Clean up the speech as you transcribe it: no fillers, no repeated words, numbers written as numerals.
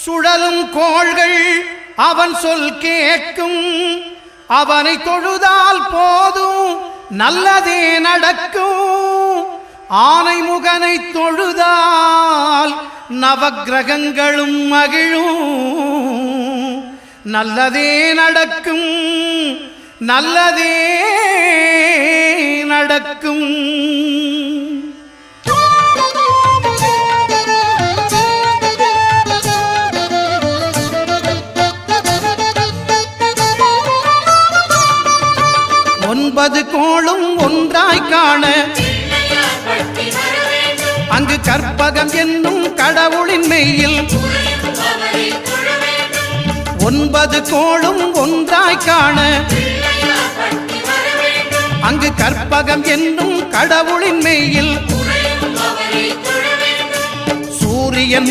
சுழலும் கோள்கள் அவன் சொல் கேட்கும், அவனை தொழுதால் போதும் நல்லதே நடக்கும். ஆனை முகனை தொழுதால் நவக்கிரகங்களும் மகிழும். நல்லதே நடக்கும், நல்லதே நடக்கும். ஒன்பது கோளும் ஒன்றாய் காண அங்கு கற்பகம் என்னும் கடவுளின் மெய்யில். ஒன்பது கோளும் ஒன்றாய் காண அங்கு கற்பகம் என்னும் கடவுளின் மெய்யில். சூரியன்